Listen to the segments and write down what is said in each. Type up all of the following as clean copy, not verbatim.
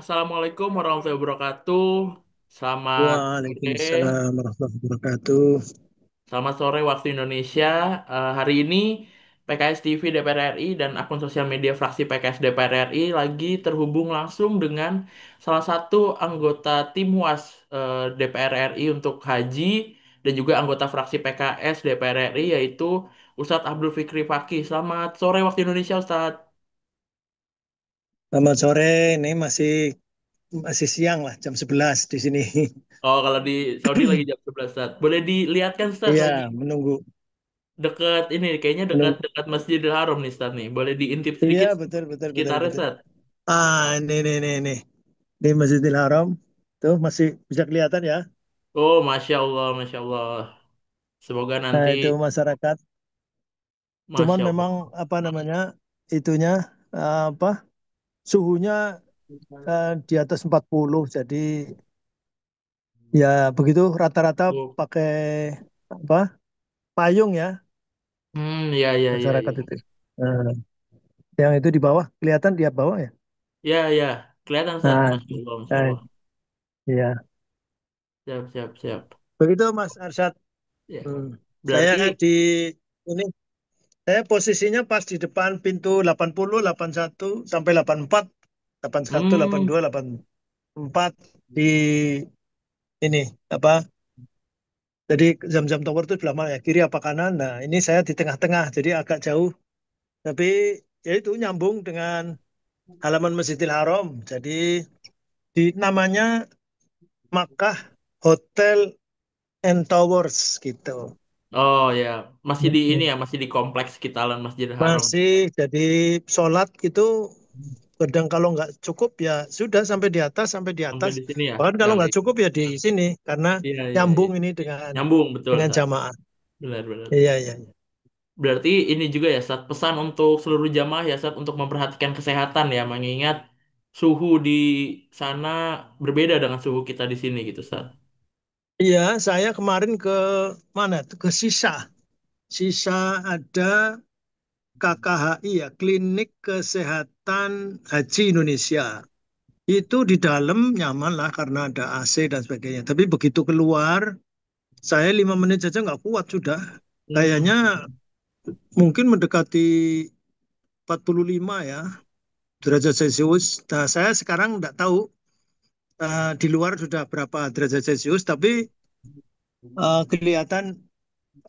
Assalamualaikum warahmatullahi wabarakatuh. Selamat sore, Waalaikumsalam warahmatullahi wabarakatuh. selamat sore waktu Indonesia. Hari ini PKS TV DPR RI dan akun sosial media fraksi PKS DPR RI lagi terhubung langsung dengan salah satu anggota tim UAS DPR RI untuk haji dan juga anggota fraksi PKS DPR RI yaitu Ustadz Abdul Fikri Fakih. Selamat sore waktu Indonesia, Ustadz. Selamat sore, ini masih masih siang lah, jam 11 di sini. Oh, kalau di Saudi lagi jam 11, Ustadz. Boleh dilihatkan, Ustadz, Iya, lagi menunggu, dekat ini kayaknya dekat menunggu. dekat Masjidil Haram nih Stan nih. Boleh diintip Iya, sedikit betul, betul, betul, sekitarnya betul. Stan. Ini, di Masjidil Haram. Tuh masih bisa kelihatan ya. Oh, Masya Allah, Masya Allah. Semoga Nah, nanti itu masyarakat. Cuman Masya Allah. memang apa namanya itunya apa suhunya di atas 40, jadi ya begitu rata-rata Oh. pakai apa payung ya Ya, ya, ya, masyarakat ya. itu. Nah, yang itu di bawah kelihatan di bawah ya. Ya, ya. Kelihatan Stan. Nah, Masya Allah, Masya eh, Allah. iya. Siap, siap, siap. Begitu Mas Arsyad. Ya. Hmm. Saya Berarti di ini saya posisinya pas di depan pintu 80, 81 sampai 84, 81, hmm 82, 84 di ini apa? Jadi Zam-Zam Tower itu sebelah mana ya? Kiri apa kanan? Nah, ini saya di tengah-tengah, jadi agak jauh. Tapi ya itu nyambung dengan halaman Masjidil Haram. Jadi di namanya Makkah Hotel and Towers gitu. oh ya, masih di ini ya, masih di kompleks sekitaran Masjidil Haram. Masih jadi sholat itu kadang kalau nggak cukup ya sudah sampai di atas sampai di Sampai atas. di sini ya. Bahkan kalau Kali. nggak cukup ya di sini karena Iya, iya, iya. nyambung ini Nyambung betul, dengan Stan. jamaah. Benar, benar, Iya benar. iya. Berarti ini juga ya, Sat, pesan untuk seluruh jamaah ya, Sat, untuk memperhatikan kesehatan ya, mengingat suhu di sana berbeda dengan suhu kita di sini gitu, Sat. Iya, saya kemarin ke mana? Tuh? Ke Sisa. Sisa ada KKHI ya, Klinik Kesehatan Haji Indonesia. Itu di dalam nyaman lah karena ada AC dan sebagainya. Tapi begitu keluar, saya 5 menit saja nggak kuat sudah. Kayaknya Hmm, mungkin mendekati 45 ya derajat Celcius. Nah, saya sekarang nggak tahu di luar sudah berapa derajat Celcius, tapi kelihatan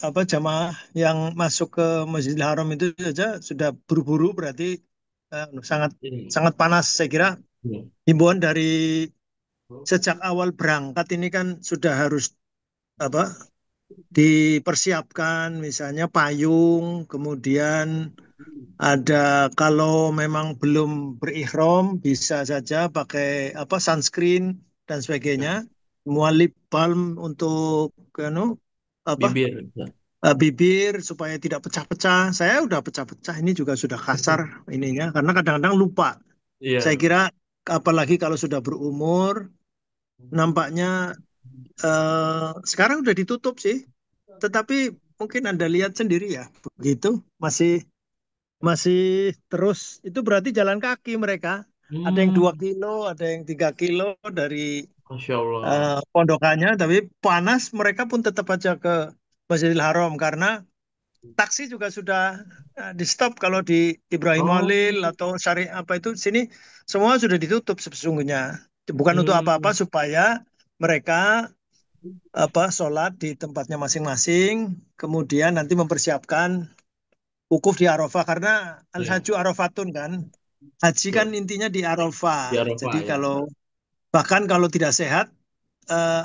apa jamaah yang masuk ke Masjidil Haram itu saja sudah buru-buru berarti sangat ini. sangat panas. Saya kira Ini. himbauan dari sejak awal berangkat ini kan sudah harus apa dipersiapkan misalnya payung, kemudian ada kalau memang belum berikhram bisa saja pakai apa sunscreen dan sebagainya. Ya, Semua lip balm untuk anu, apa bibir, Sat. bibir supaya tidak pecah-pecah. Saya udah pecah-pecah ini juga sudah kasar ininya karena kadang-kadang lupa. Saya Iya. kira apalagi kalau sudah berumur nampaknya sekarang udah ditutup sih. Tetapi mungkin Anda lihat sendiri ya, begitu masih masih terus itu berarti jalan kaki mereka. Ada yang 2 kilo, ada yang 3 kilo dari Masya Allah. pondokannya, tapi panas mereka pun tetap aja ke Masjidil Haram karena taksi juga sudah di stop kalau di Ibrahim Oh, Khalil atau Syari apa itu sini semua sudah ditutup sesungguhnya. Bukan untuk apa-apa hmm, supaya mereka apa sholat di tempatnya masing-masing, kemudian nanti mempersiapkan wukuf di Arafah karena ya, al-haju Arafatun kan. Haji kan betul. intinya di Arafah. Di Jadi Eropa ya. kalau bahkan kalau tidak sehat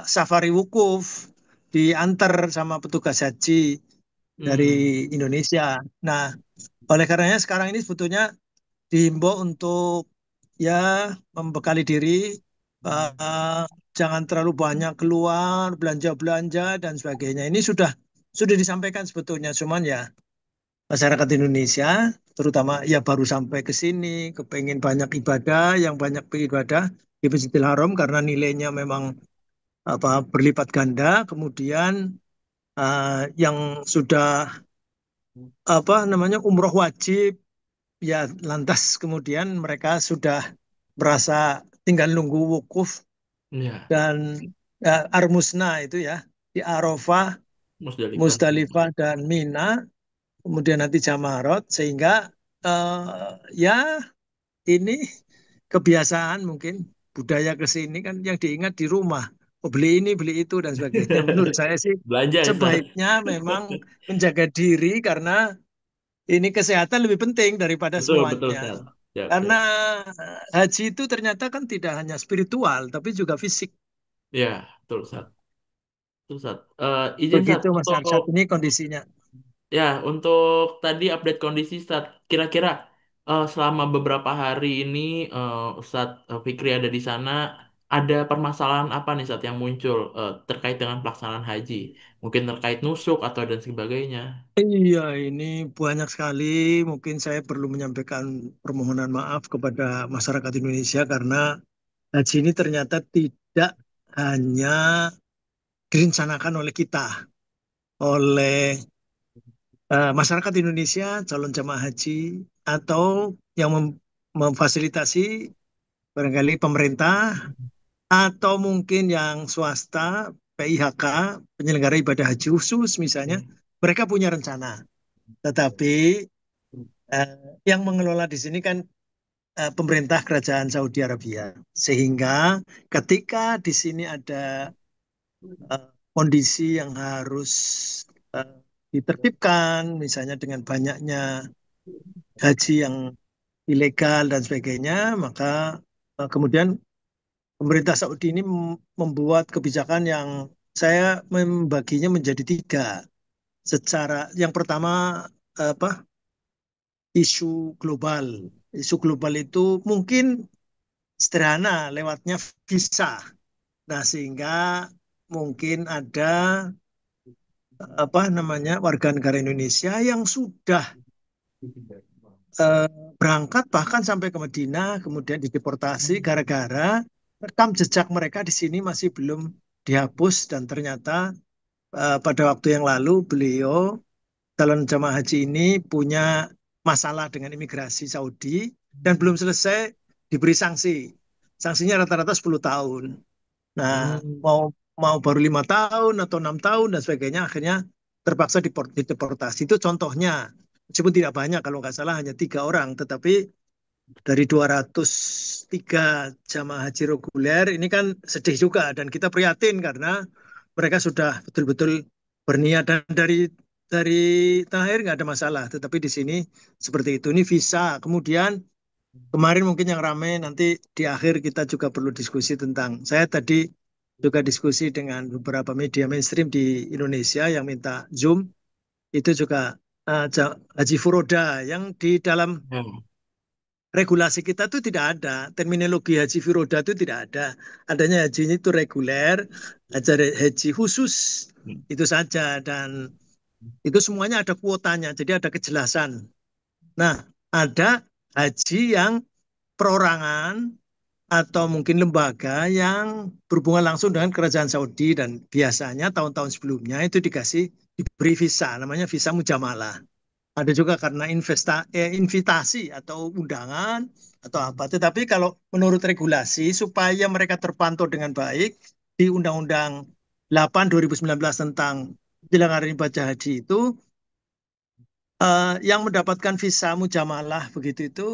safari wukuf diantar sama petugas haji dari Hmm, Indonesia. Nah, oleh karenanya sekarang ini sebetulnya dihimbau untuk ya membekali diri, eh, jangan terlalu banyak keluar, belanja-belanja dan sebagainya. Ini sudah disampaikan sebetulnya, cuman ya masyarakat Indonesia, terutama ya baru sampai ke sini, kepengen banyak ibadah, yang banyak beribadah di Masjidil Haram karena nilainya memang apa berlipat ganda. Kemudian yang sudah apa namanya umroh wajib, ya lantas kemudian mereka sudah merasa tinggal nunggu wukuf Ya, dan Armusna itu ya di Arafah, Musdalifah. Musdalifah dan Mina, kemudian nanti Jamarot sehingga ya ini kebiasaan mungkin budaya ke sini kan yang diingat di rumah. Oh, beli ini, beli itu dan sebagainya. Menurut saya sih Belanja ya, Sar. sebaiknya memang menjaga diri karena ini kesehatan lebih penting daripada Betul, betul, semuanya. Sar. Siap, Karena siap. haji itu ternyata kan tidak hanya spiritual tapi juga fisik. Ya, betul, Sar. Betul, Sar. Izin, Sar, Begitu Mas untuk Arsyad ini kondisinya. ya, untuk tadi update kondisi Ustaz, kira-kira selama beberapa hari ini Ustadz Fikri ada di sana, ada permasalahan apa nih Ustadz yang muncul terkait dengan pelaksanaan haji? Mungkin terkait nusuk atau dan sebagainya. Iya, ini banyak sekali. Mungkin saya perlu menyampaikan permohonan maaf kepada masyarakat Indonesia karena haji ini ternyata tidak hanya direncanakan oleh kita, oleh masyarakat Indonesia, calon jamaah haji, atau yang memfasilitasi barangkali pemerintah, atau mungkin yang swasta, PIHK, penyelenggara ibadah haji khusus misalnya, mereka punya rencana. Tetapi eh, yang mengelola di sini kan pemerintah kerajaan Saudi Arabia. Sehingga ketika di sini ada kondisi yang harus eh, ditertibkan, misalnya dengan banyaknya haji yang ilegal dan sebagainya, maka kemudian pemerintah Saudi ini membuat kebijakan yang saya membaginya menjadi tiga. Secara yang pertama apa isu global. Isu global itu mungkin sederhana lewatnya visa. Nah, sehingga mungkin ada apa namanya warga negara Indonesia yang sudah eh, berangkat bahkan sampai ke Madinah, kemudian dideportasi gara-gara rekam jejak mereka di sini masih belum dihapus dan ternyata pada waktu yang lalu beliau calon jamaah haji ini punya masalah dengan imigrasi Saudi dan belum selesai diberi sanksi. Sanksinya rata-rata 10 tahun. Nah, Hmm. mau mau baru 5 tahun atau 6 tahun dan sebagainya, akhirnya terpaksa dideportasi. Itu contohnya. Meskipun tidak banyak, kalau nggak salah hanya 3 orang, tetapi dari 203 jamaah haji reguler ini kan sedih juga dan kita prihatin karena mereka sudah betul-betul berniat dan dari tanah air nggak ada masalah, tetapi di sini seperti itu. Ini visa. Kemudian kemarin mungkin yang ramai nanti di akhir kita juga perlu diskusi tentang. Saya tadi juga diskusi dengan beberapa media mainstream di Indonesia yang minta Zoom itu juga Haji Furoda yang di dalam Ya. regulasi kita itu tidak ada terminologi haji furoda itu tidak ada adanya haji itu reguler haji khusus itu saja dan itu semuanya ada kuotanya jadi ada kejelasan. Nah, ada haji yang perorangan atau mungkin lembaga yang berhubungan langsung dengan kerajaan Saudi dan biasanya tahun-tahun sebelumnya itu diberi visa namanya visa mujamalah. Ada juga karena invitasi atau undangan atau apa. Tetapi kalau menurut regulasi supaya mereka terpantau dengan baik di Undang-Undang 8 2019 tentang penyelenggaraan ibadah haji itu yang mendapatkan visa mujamalah begitu itu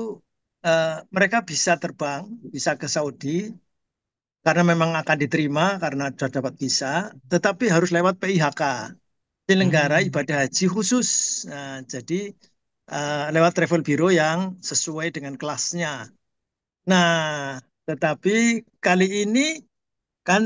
mereka bisa terbang, bisa ke Saudi karena memang akan diterima karena sudah dapat visa, tetapi harus lewat PIHK, penyelenggara Hmm. ibadah haji khusus. Nah, jadi lewat travel bureau yang sesuai dengan kelasnya. Nah, tetapi kali ini kan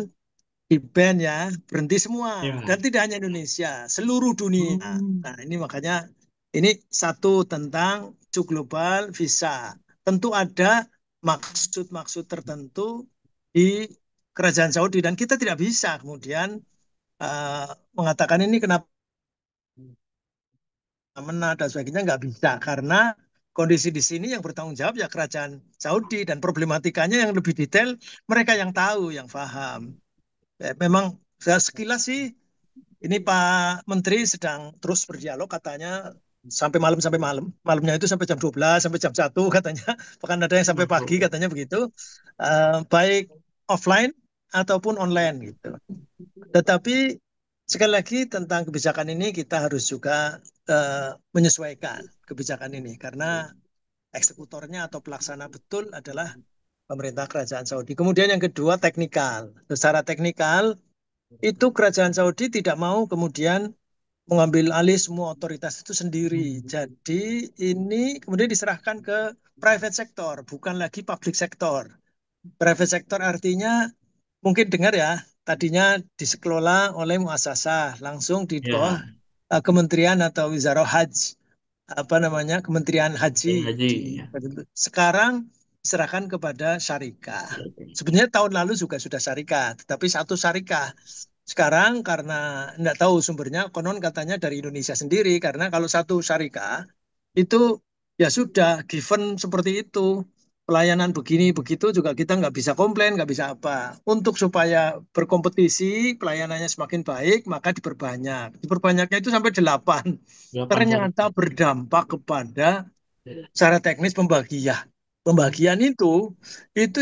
di ban ya, berhenti semua. Dan Ya. tidak hanya Indonesia, seluruh dunia. Hmm. Nah, ini makanya ini satu tentang isu global visa. Tentu ada maksud-maksud tertentu di kerajaan Saudi dan kita tidak bisa kemudian uh, mengatakan ini kenapa menang dan sebagainya nggak bisa karena kondisi di sini yang bertanggung jawab ya kerajaan Saudi dan problematikanya yang lebih detail mereka yang tahu yang paham. Memang saya sekilas sih ini Pak Menteri sedang terus berdialog katanya sampai malam sampai malam. Malamnya itu sampai jam 12 sampai jam 1 katanya. Bahkan ada yang sampai Masya pagi Allah. katanya begitu. Baik offline ataupun online gitu. Tetapi sekali lagi tentang kebijakan ini kita harus juga menyesuaikan kebijakan ini karena eksekutornya atau pelaksana betul adalah pemerintah kerajaan Saudi. Kemudian yang kedua teknikal. Secara teknikal itu kerajaan Saudi tidak mau kemudian mengambil alih semua otoritas itu sendiri. Jadi ini kemudian diserahkan ke private sector, bukan lagi public sector. Private sector artinya mungkin dengar ya, tadinya dikelola oleh muasasah, langsung di bawah Ya, kementerian atau Wizarah Hajj, apa namanya, Kementerian dan Haji. haji. Di, Ya. sekarang diserahkan kepada syarikah. Sebenarnya tahun lalu juga sudah syarikah, tetapi satu syarikah. Sekarang karena tidak tahu sumbernya, konon katanya dari Indonesia sendiri, karena kalau satu syarikah itu ya sudah given seperti itu. Pelayanan begini begitu juga kita nggak bisa komplain, nggak bisa apa. Untuk supaya berkompetisi, pelayanannya semakin baik, maka diperbanyak. Diperbanyaknya itu sampai 8. 8 Ternyata syarikat. berdampak kepada secara teknis pembagian. Pembagian itu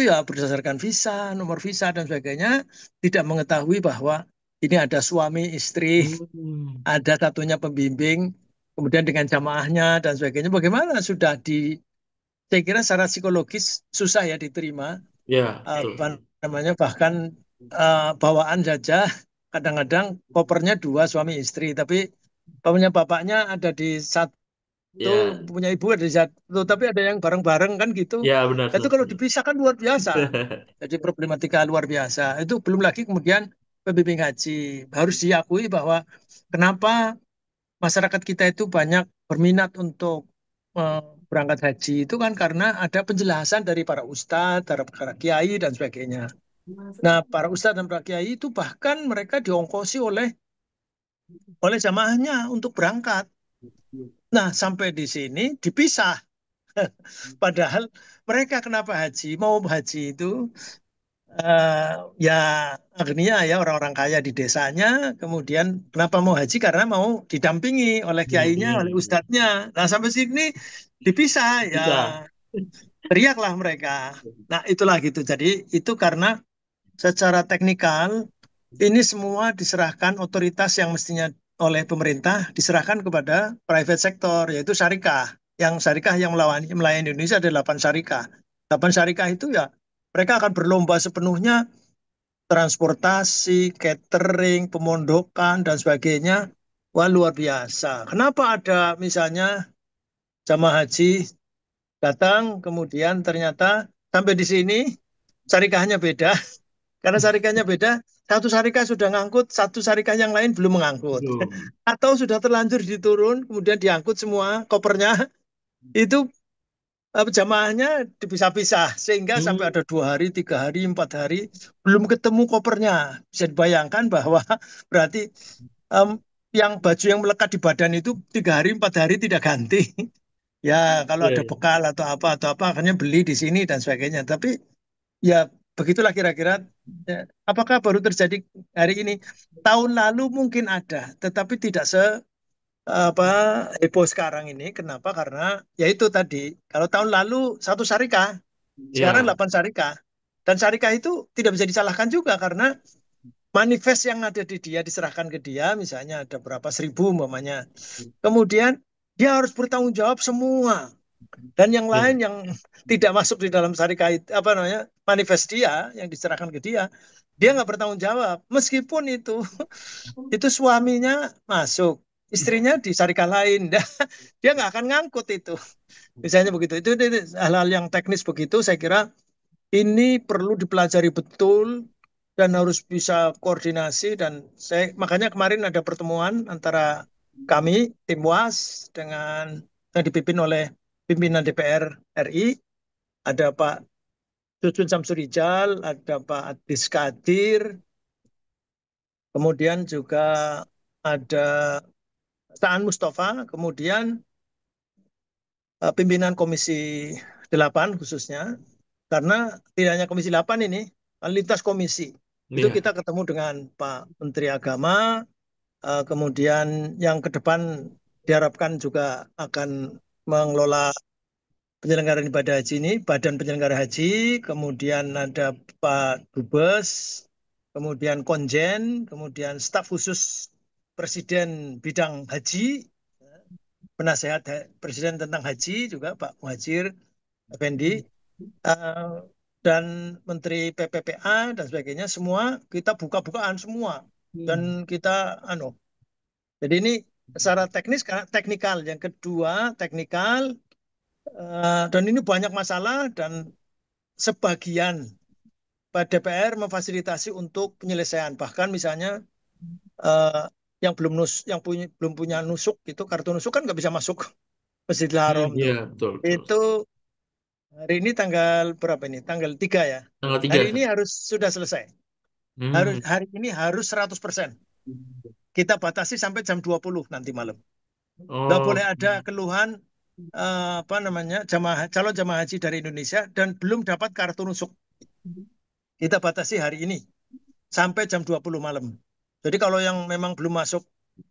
ya berdasarkan visa, nomor visa dan sebagainya, tidak mengetahui bahwa ini ada suami, istri, Hmm. ada satunya pembimbing, kemudian dengan jamaahnya dan sebagainya. Bagaimana sudah saya kira secara psikologis susah ya diterima, Ya, betul. apa namanya, bahkan bawaan saja kadang-kadang kopernya dua suami istri, tapi punya bapaknya ada di satu, Ya, punya ibu ada di satu, tapi ada yang bareng-bareng kan gitu. ya benar, Nah, itu kalau benar. dipisahkan luar biasa. Jadi problematika luar biasa. Itu belum lagi kemudian pembimbing haji. Harus diakui bahwa kenapa masyarakat kita itu banyak berminat untuk eh, berangkat haji itu kan karena ada penjelasan dari para ustadz, para kiai dan sebagainya. Nah, para ustadz dan para kiai itu bahkan mereka diongkosi oleh jamaahnya untuk berangkat. Nah, sampai di sini dipisah. Padahal mereka kenapa haji? Mau haji itu eh, ya agnia ya orang-orang kaya di desanya. Kemudian kenapa mau haji? Karena mau didampingi oleh kiainya, oleh Hmm. ustadznya. Nah, sampai sini dipisah ya Bisa. teriaklah mereka. Nah, itulah gitu. Jadi itu karena secara teknikal ini semua diserahkan otoritas yang mestinya oleh pemerintah diserahkan kepada private sector, yaitu syarikah. Yang syarikah yang melayani Indonesia ada 8 syarikah. 8 syarikah itu ya mereka akan berlomba sepenuhnya transportasi, catering, pemondokan, dan sebagainya. Wah, luar biasa. Kenapa ada misalnya jamaah haji datang, kemudian ternyata sampai di sini syarikahnya beda. Karena syarikahnya beda, satu syarikah sudah ngangkut, satu syarikah yang lain belum mengangkut. Belum. Atau sudah terlanjur diturun, kemudian diangkut semua kopernya, itu jamaahnya dipisah-pisah. Sehingga sampai Hmm. ada 2 hari, 3 hari, 4 hari, belum ketemu kopernya. Bisa dibayangkan bahwa berarti em, yang baju yang melekat di badan itu 3 hari, 4 hari tidak ganti. Ya, kalau Ya, ada ya. bekal atau apa, akhirnya beli di sini dan sebagainya. Tapi ya begitulah kira-kira. Ya, apakah baru terjadi hari ini? Tahun lalu mungkin ada, tetapi tidak apa heboh sekarang ini. Kenapa? Karena ya itu tadi. Kalau tahun lalu satu syarikah, sekarang Ya. 8 syarikah. Dan syarikah itu tidak bisa disalahkan juga karena manifest yang ada di dia diserahkan ke dia, misalnya ada berapa 1.000 umpamanya. Kemudian dia harus bertanggung jawab semua. Dan yang lain Ya. yang tidak masuk di dalam syarikat apa namanya manifest dia yang diserahkan ke dia nggak bertanggung jawab. Meskipun itu suaminya masuk, istrinya di syarikat lain, dia nggak akan ngangkut itu. Misalnya begitu. Itu hal-hal yang teknis begitu. Saya kira ini perlu dipelajari betul dan harus bisa koordinasi. Dan saya makanya kemarin ada pertemuan antara kami tim WAS dengan yang dipimpin oleh pimpinan DPR RI, ada Pak Cucun Samsurijal, ada Pak Adis Kadir, kemudian juga ada Saan Mustafa, kemudian pimpinan Komisi 8 khususnya, karena tidak hanya Komisi 8 ini, lintas komisi. Itu Iya. kita ketemu dengan Pak Menteri Agama, kemudian yang ke depan diharapkan juga akan mengelola penyelenggaraan ibadah haji ini, Badan Penyelenggara Haji, kemudian ada Pak Dubes, kemudian Konjen, kemudian staf khusus Presiden bidang haji, penasehat Presiden tentang haji juga Pak Muhajir Effendi, eh, dan Menteri PPPA dan sebagainya, semua kita buka-bukaan semua dan Hmm. kita jadi ini secara teknis teknikal, yang kedua teknikal, dan ini banyak masalah dan sebagian DPR memfasilitasi untuk penyelesaian. Bahkan misalnya eh, yang belum punya nusuk itu, kartu nusuk kan nggak bisa masuk Masjidil Haram Iya, tuh. betul, betul. Itu hari ini tanggal berapa ini? Tanggal 3 ya. Tanggal 3. Hari ini harus sudah selesai. Hmm. Hari ini harus 100%. Kita batasi sampai jam 20 nanti malam. Nggak Oh, boleh ada keluhan apa namanya calon jamaah haji dari Indonesia dan belum dapat kartu nusuk. Kita batasi hari ini sampai jam 20 malam. Jadi kalau yang memang belum masuk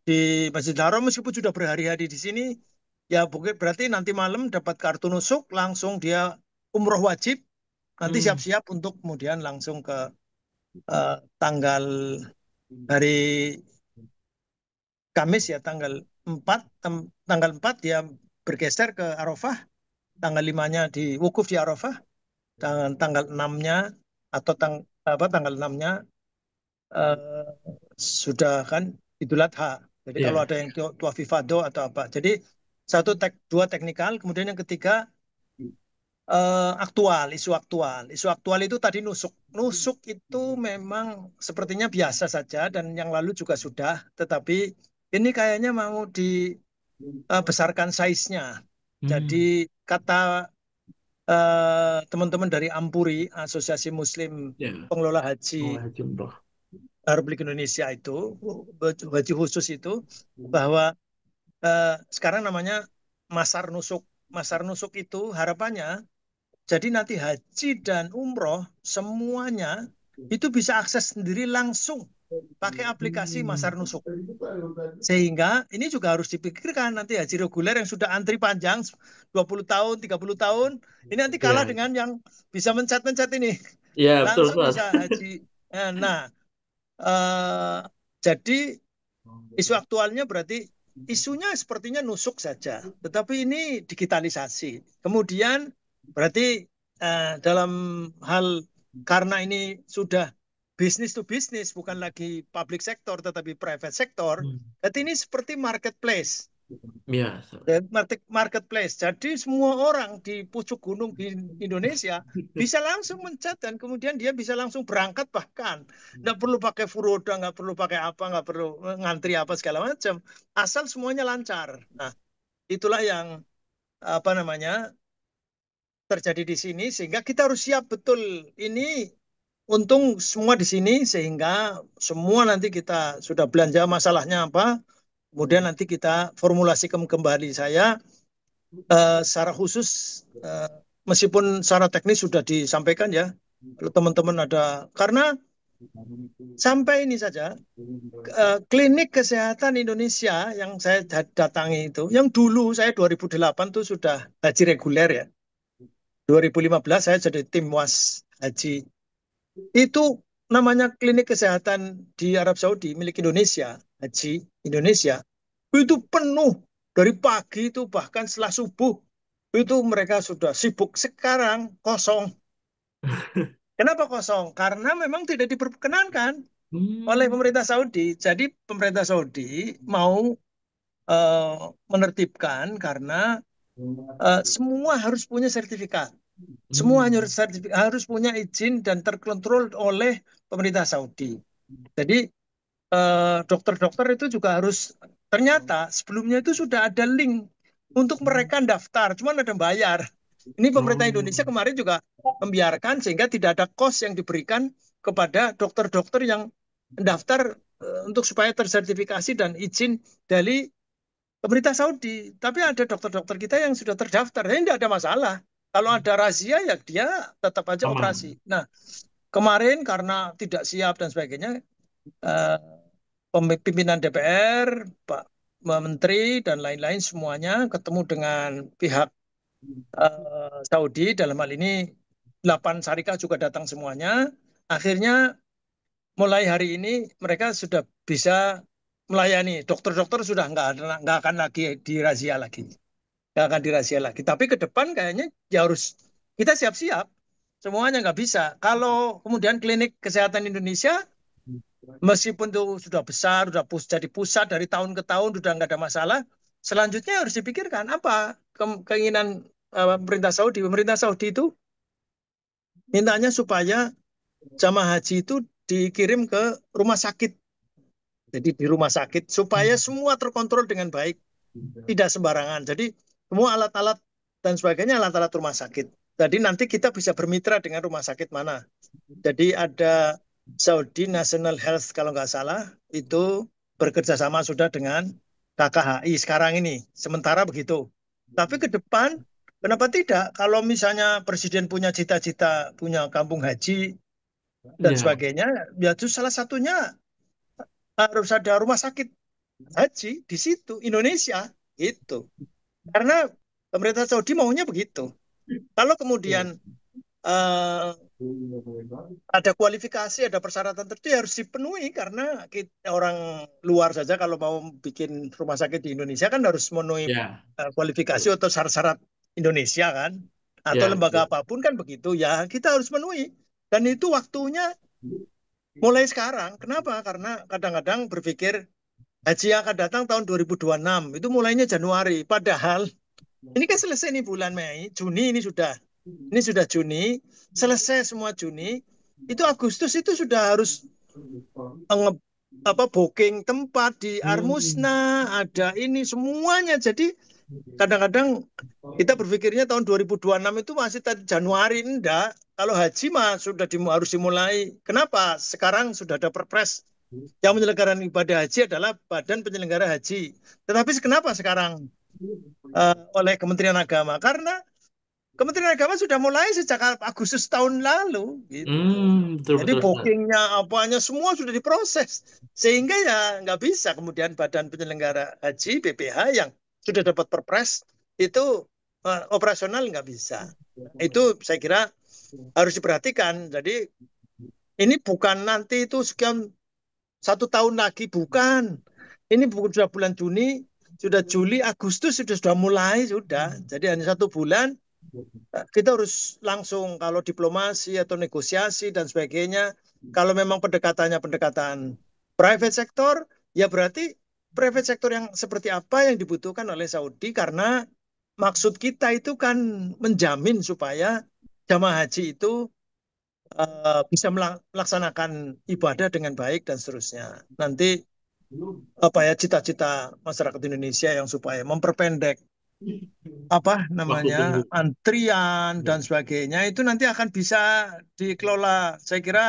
di Masjidil Haram meskipun sudah berhari-hari di sini, ya berarti nanti malam dapat kartu nusuk, langsung dia umroh wajib, nanti hmm. siap-siap untuk kemudian langsung ke tanggal hari Kamis ya tanggal 4, tanggal 4 dia bergeser ke Arafah, tanggal 5-nya di wukuf di Arafah, dan tanggal 6-nya atau tanggal 6-nya eh, sudah kan Idul Adha. Jadi kalau Iya. ada yang tuaf ifado atau apa. Jadi dua teknikal, kemudian yang ketiga aktual, isu aktual. Isu aktual itu tadi nusuk. Nusuk itu memang sepertinya biasa saja dan yang lalu juga sudah, tetapi ini kayaknya mau dibesarkan size-nya. Jadi Hmm. kata teman-teman dari Ampuri, Asosiasi Muslim Ya, Pengelola Haji mulai jumroh. Republik Indonesia itu, haji khusus itu, bahwa sekarang namanya Masar Nusuk. Masar Nusuk itu harapannya, jadi nanti haji dan umroh semuanya itu bisa akses sendiri langsung pakai aplikasi Masar Nusuk. Sehingga ini juga harus dipikirkan nanti haji reguler yang sudah antri panjang 20 tahun, 30 tahun, ini nanti kalah Ya, dengan yang bisa mencet-mencet ini. ya betul Langsung Pak. bisa haji. Nah, eh, jadi isu aktualnya berarti isunya sepertinya nusuk saja, tetapi ini digitalisasi. Kemudian berarti dalam hal karena ini sudah bisnis to bisnis, bukan lagi public sector tetapi private sector, Hmm. jadi ini seperti marketplace. Ya, Marketplace. Jadi semua orang di pucuk gunung di Indonesia bisa langsung mencet dan kemudian dia bisa langsung berangkat bahkan nggak perlu pakai furoda, nggak perlu pakai apa, nggak perlu ngantri apa segala macam. Asal semuanya lancar. Nah, itulah yang apa namanya terjadi di sini sehingga kita harus siap betul. Ini untung semua di sini sehingga semua nanti kita sudah belanja masalahnya apa. Kemudian nanti kita formulasikan kembali saya secara khusus eh, meskipun secara teknis sudah disampaikan ya kalau teman-teman ada karena sampai ini saja klinik kesehatan Indonesia yang saya datangi itu yang dulu saya 2008 tuh sudah haji reguler ya 2015 saya jadi tim was haji itu namanya klinik kesehatan di Arab Saudi milik Indonesia haji Indonesia itu penuh dari pagi itu bahkan setelah subuh itu mereka sudah sibuk sekarang kosong. Kenapa kosong? Karena memang tidak diperkenankan oleh Hmm. pemerintah Saudi. Jadi pemerintah Saudi mau eh, menertibkan karena semua harus punya sertifikat. Semua Hmm. harus punya izin dan terkontrol oleh pemerintah Saudi. Jadi dokter-dokter itu juga harus ternyata sebelumnya itu sudah ada link untuk mereka daftar, cuma ada bayar. Ini pemerintah Indonesia Oh. kemarin juga membiarkan sehingga tidak ada cost yang diberikan kepada dokter-dokter yang daftar untuk supaya tersertifikasi dan izin dari pemerintah Saudi. Tapi ada dokter-dokter kita yang sudah terdaftar, ini tidak ada masalah. Kalau ada razia ya dia tetap aja operasi. Aman. Nah, kemarin karena tidak siap dan sebagainya, eh, pimpinan DPR, Pak menteri dan lain-lain semuanya ketemu dengan pihak Saudi dalam hal ini 8 syarikat juga datang semuanya. Akhirnya mulai hari ini mereka sudah bisa melayani. Dokter-dokter sudah nggak akan lagi dirazia lagi, nggak akan dirazia lagi. Tapi ke depan kayaknya ya harus kita siap-siap. Semuanya nggak bisa. Kalau kemudian klinik kesehatan Indonesia, meskipun itu sudah besar, sudah jadi pusat dari tahun ke tahun, sudah nggak ada masalah, selanjutnya harus dipikirkan apa keinginan pemerintah Saudi. Pemerintah Saudi itu mintanya supaya jamaah haji itu dikirim ke rumah sakit. Jadi di rumah sakit supaya semua terkontrol dengan baik, tidak sembarangan. Jadi semua alat-alat dan sebagainya alat-alat rumah sakit. Jadi nanti kita bisa bermitra dengan rumah sakit mana. Jadi ada Saudi National Health kalau nggak salah itu bekerja sama sudah dengan KKHI sekarang ini. Sementara begitu. Tapi ke depan kenapa tidak? Kalau misalnya Presiden punya cita-cita punya kampung haji dan Ya. sebagainya, ya itu salah satunya harus ada rumah sakit haji di situ Indonesia itu. Karena pemerintah Saudi maunya begitu. Kalau kemudian eh, ada kualifikasi, ada persyaratan tertentu yang harus dipenuhi karena kita, orang luar saja kalau mau bikin rumah sakit di Indonesia kan harus memenuhi Ya. kualifikasi atau syarat-syarat Indonesia kan, atau Ya, lembaga betul. apapun kan begitu ya kita harus memenuhi dan itu waktunya mulai sekarang. Kenapa? Karena kadang-kadang berpikir haji yang akan datang tahun 2026 itu mulainya Januari, padahal ini kan selesai nih bulan Mei, Juni ini sudah Juni, selesai semua Juni, itu Agustus itu sudah harus nge- apa booking tempat di Armusna, ada ini semuanya. Jadi kadang-kadang kita berpikirnya tahun 2026 itu masih tadi Januari, enggak. Kalau haji mah sudah harus dimulai. Kenapa? Sekarang sudah ada Perpres yang menyelenggarakan ibadah haji adalah Badan Penyelenggara Haji. Tetapi kenapa sekarang oleh Kementerian Agama? Karena Kementerian Agama sudah mulai sejak Agustus tahun lalu gitu. Betul Jadi betul Ustaz. bookingnya apanya semua sudah diproses sehingga ya nggak bisa kemudian Badan Penyelenggara Haji BPH yang sudah dapat perpres itu operasional nggak bisa. Itu saya kira harus diperhatikan. Jadi ini bukan nanti itu sekian 1 tahun lagi bukan. Ini sudah bulan Juni, sudah Juli, Agustus sudah mulai sudah. Jadi hanya 1 bulan kita harus langsung kalau diplomasi atau negosiasi dan sebagainya. Kalau memang pendekatannya pendekatan private sector, ya berarti private sector yang seperti apa yang dibutuhkan oleh Saudi karena maksud kita itu kan menjamin supaya jamaah haji itu bisa melaksanakan ibadah dengan baik dan seterusnya. Nanti apa ya cita-cita masyarakat Indonesia yang supaya memperpendek apa Waktu namanya tunggu. antrian dan sebagainya itu nanti akan bisa dikelola. Saya kira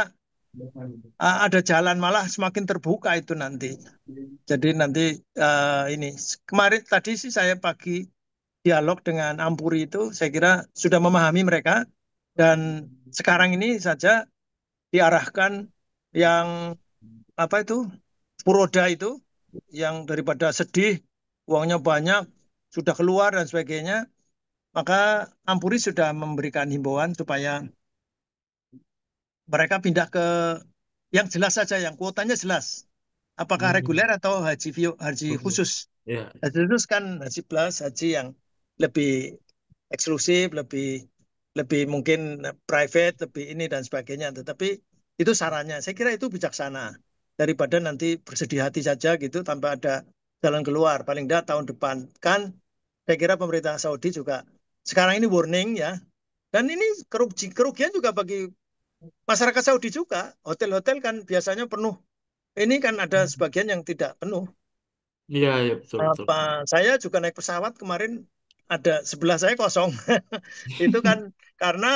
ada jalan malah semakin terbuka itu nanti. Jadi nanti ini kemarin tadi sih saya pagi dialog dengan Ampuri itu saya kira sudah memahami mereka dan sekarang ini saja diarahkan yang apa itu Furoda itu yang daripada sedih uangnya banyak sudah keluar dan sebagainya maka Ampuri sudah memberikan himbauan supaya mereka pindah ke yang jelas saja, yang kuotanya jelas. Apakah Hmm. reguler atau haji Khusus. khusus? Ya. Haji khusus kan haji plus, haji yang lebih eksklusif, lebih lebih mungkin private, lebih ini dan sebagainya. Tetapi itu sarannya. Saya kira itu bijaksana daripada nanti bersedih hati saja gitu tanpa ada jalan keluar. Paling tidak tahun depan kan. Saya kira pemerintah Saudi juga sekarang ini warning ya. Dan ini kerugian juga bagi masyarakat Saudi juga. Hotel-hotel kan biasanya penuh. Ini kan ada sebagian yang tidak penuh. Iya, ya betul betul. Apa saya juga naik pesawat kemarin ada sebelah saya kosong. Itu kan karena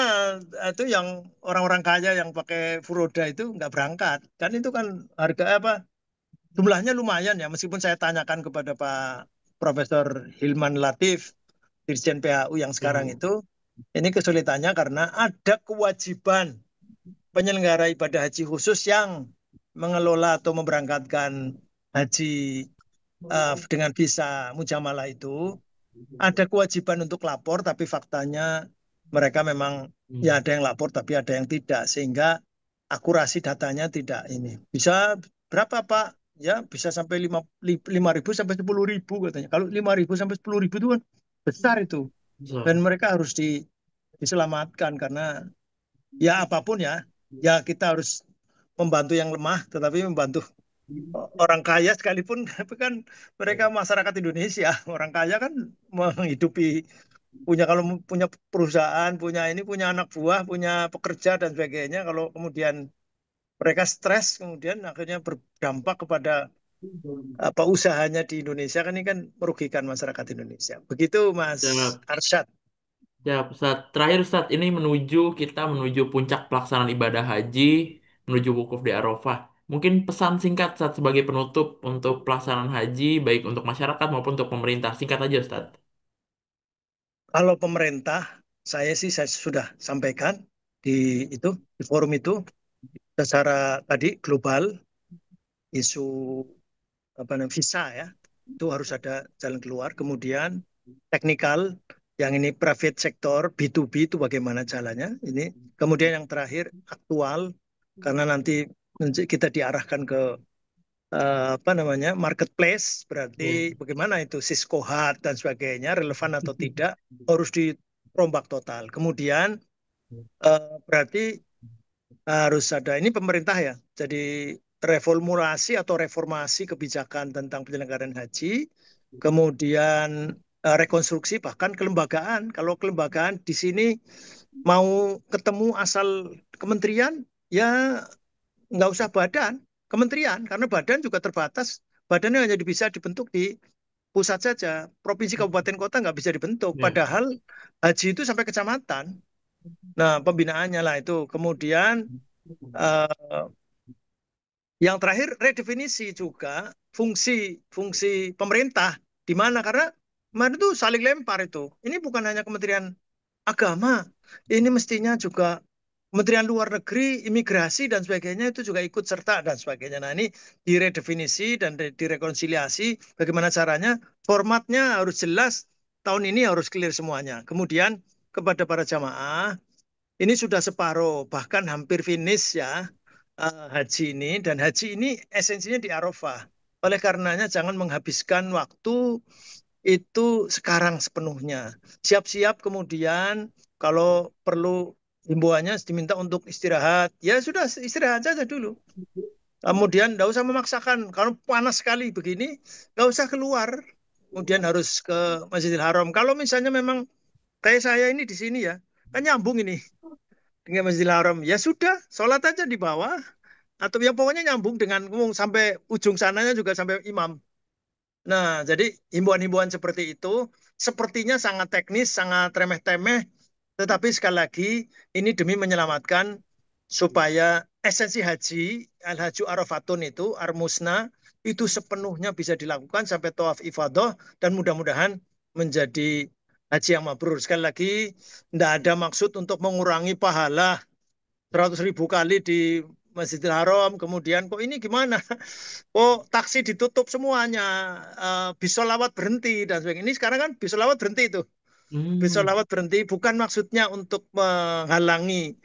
itu yang orang-orang kaya yang pakai furoda itu nggak berangkat. Dan itu kan harga apa jumlahnya lumayan ya. Meskipun saya tanyakan kepada Pak Profesor Hilman Latif, Dirjen PHU yang sekarang Hmm. itu, ini kesulitannya karena ada kewajiban penyelenggara ibadah haji khusus yang mengelola atau memberangkatkan haji dengan visa mujamalah itu ada kewajiban untuk lapor, tapi faktanya mereka memang ya Hmm. ada yang lapor, tapi ada yang tidak, sehingga akurasi datanya tidak ini. Bisa berapa Pak? Ya bisa sampai 5.000 sampai 10.000 katanya. Kalau 5.000 sampai 10.000 itu kan besar itu. Dan So, mereka harus diselamatkan karena ya apapun ya, ya kita harus membantu yang lemah, tetapi membantu orang kaya sekalipun, tapi kan mereka masyarakat Indonesia, orang kaya kan menghidupi punya kalau punya perusahaan, punya ini, punya anak buah, punya pekerja dan sebagainya. Kalau kemudian mereka stres, kemudian akhirnya berdampak kepada apa usahanya di Indonesia kan ini kan merugikan masyarakat Indonesia. Begitu Mas ya, Arsyad. ya, Ustaz. Terakhir Ustaz, ini kita menuju puncak pelaksanaan ibadah haji, menuju wukuf di Arafah. Mungkin pesan singkat Ustaz sebagai penutup untuk pelaksanaan haji, baik untuk masyarakat maupun untuk pemerintah. Singkat aja Ustaz. Kalau pemerintah, saya sudah sampaikan di itu di forum itu secara tadi global isu apa namanya visa ya itu harus ada jalan keluar. Kemudian teknikal yang ini private sector B2B itu bagaimana jalannya ini. Kemudian yang terakhir aktual karena nanti kita diarahkan ke apa namanya marketplace berarti Ya. bagaimana itu Cisco Hut dan sebagainya relevan atau tidak harus dirombak total. Kemudian berarti harus ada ini pemerintah ya. Jadi reformulasi atau reformasi kebijakan tentang penyelenggaraan haji, kemudian rekonstruksi bahkan kelembagaan. Kalau kelembagaan di sini mau ketemu asal kementerian, ya nggak usah badan, kementerian karena badan juga terbatas. Badannya hanya bisa dibentuk di pusat saja. Provinsi, kabupaten, kota nggak bisa dibentuk. Ya. Padahal haji itu sampai kecamatan. Nah, pembinaannya lah itu. Kemudian eh, yang terakhir, redefinisi juga fungsi pemerintah di mana karena kemarin itu saling lempar itu. Ini bukan hanya Kementerian Agama, ini mestinya juga Kementerian Luar Negeri, Imigrasi dan sebagainya itu juga ikut serta dan sebagainya. Nah ini diredefinisi dan direkonsiliasi bagaimana caranya, formatnya harus jelas, tahun ini harus clear semuanya. Kemudian kepada para jamaah, ini sudah separuh, bahkan hampir finish ya haji ini. Dan haji ini esensinya di Arafah. Oleh karenanya jangan menghabiskan waktu itu sekarang sepenuhnya. Siap-siap kemudian kalau perlu himbauannya diminta untuk istirahat. Ya sudah istirahat saja dulu. Kemudian tidak usah memaksakan. Kalau panas sekali begini, nggak usah keluar. Kemudian harus ke Masjidil Haram. Kalau misalnya memang kayak saya ini di sini ya, kan nyambung ini dengan Masjidil Haram. Ya sudah, sholat aja di bawah. Atau ya pokoknya nyambung dengan ngomong sampai ujung sananya juga sampai imam. Nah, jadi himbauan-himbauan seperti itu sepertinya sangat teknis, sangat remeh-temeh, tetapi sekali lagi ini demi menyelamatkan supaya esensi haji, Al-Haju Arafatun itu, Armusna, itu sepenuhnya bisa dilakukan sampai tawaf ifadah dan mudah-mudahan menjadi haji yang mabrur. Sekali lagi, tidak ada maksud untuk mengurangi pahala 100.000 kali di Masjidil Haram, kemudian kok ini gimana? Oh, taksi ditutup semuanya, bis sholawat berhenti dan sebagainya. Ini sekarang kan bis sholawat berhenti itu. Bis Hmm. sholawat berhenti bukan maksudnya untuk menghalangi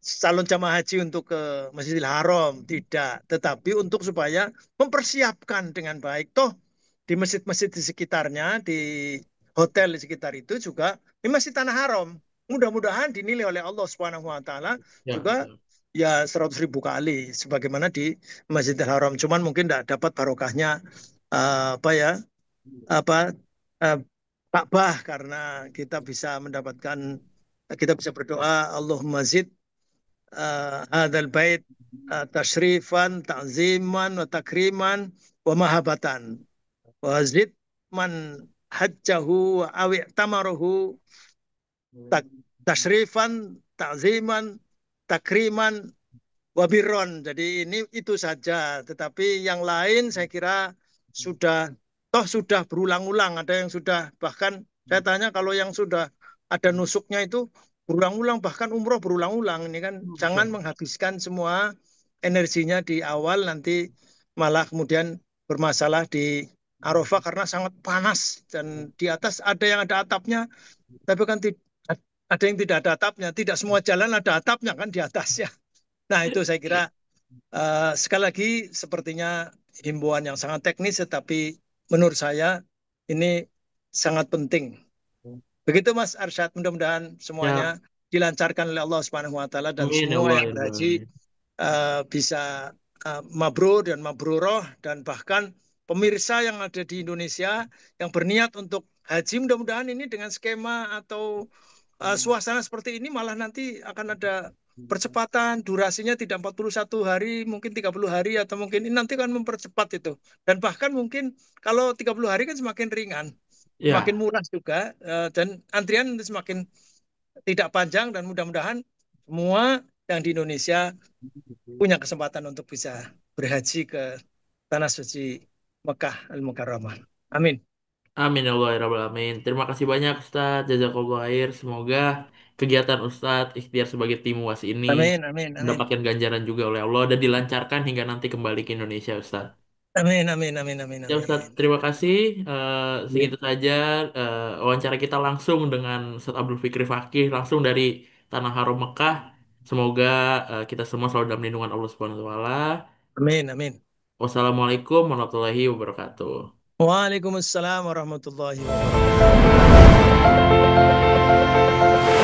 calon jamaah haji untuk ke Masjidil Haram, tidak. Tetapi untuk supaya mempersiapkan dengan baik. Toh di masjid-masjid di sekitarnya, di hotel di sekitar itu juga, ini masih tanah haram. Mudah-mudahan dinilai oleh Allah Subhanahu Wa Taala Ya, juga betul. ya 100.000 kali sebagaimana di Masjidil Haram. Cuman mungkin tidak dapat barokahnya apa ya apa uh, Ka'bah karena kita bisa mendapatkan kita bisa berdoa Allahumma zid hadzal bait tasyrifan ta'ziman wa takriman wa mahabatan wa zid man hajjahu wa awi tamaruhu tasyrifan ta'ziman takriman wabiron. Jadi ini itu saja. Tetapi yang lain saya kira sudah sudah berulang-ulang. Ada yang sudah bahkan saya tanya kalau yang sudah ada nusuknya itu berulang-ulang bahkan umroh berulang-ulang. Ini kan Masya jangan Allah. menghabiskan semua energinya di awal nanti malah kemudian bermasalah di Arafah karena sangat panas dan di atas ada yang ada atapnya, tapi kan ada yang tidak ada atapnya. Tidak semua jalan ada atapnya kan di atasnya. Nah, itu saya kira sekali lagi sepertinya himbauan yang sangat teknis, tetapi menurut saya ini sangat penting. Begitu Mas Arsyad, mudah-mudahan semuanya Ya, dilancarkan oleh Allah Subhanahu wa taala dan amin ya semua Allah yang ya Rabbal berhaji Alamin. bisa mabrur dan mabruroh, dan bahkan pemirsa yang ada di Indonesia yang berniat untuk haji, mudah-mudahan ini dengan skema atau suasana seperti ini malah nanti akan ada percepatan, durasinya tidak 41 hari, mungkin 30 hari, atau mungkin ini nanti akan mempercepat itu. Dan bahkan mungkin kalau 30 hari kan semakin ringan, semakin Ya, murah juga, dan antrian semakin tidak panjang, dan mudah-mudahan semua yang di Indonesia punya kesempatan untuk bisa berhaji ke tanah suci Mekah Al-Mukarramah. Amin. amin ya Allah ya Rabbal Alamin. Terima kasih banyak Ustadz, jazakallah khair. Semoga kegiatan Ustadz ikhtiar sebagai tim UAS ini Amin, amin, amin. mendapatkan ganjaran juga oleh Allah dan dilancarkan hingga nanti kembali ke Indonesia Ustadz. Amin, amin, amin, amin, Ya amin, Ustadz, amin. terima kasih. Amin. Segitu saja wawancara kita langsung dengan Ustadz Abdul Fikri Fakih langsung dari Tanah Harum Mekah. Semoga kita semua selalu dalam lindungan Allah Subhanahu wa taala. Amin, amin. Wassalamualaikum warahmatullahi wabarakatuh. Waalaikumsalam warahmatullahi wabarakatuh.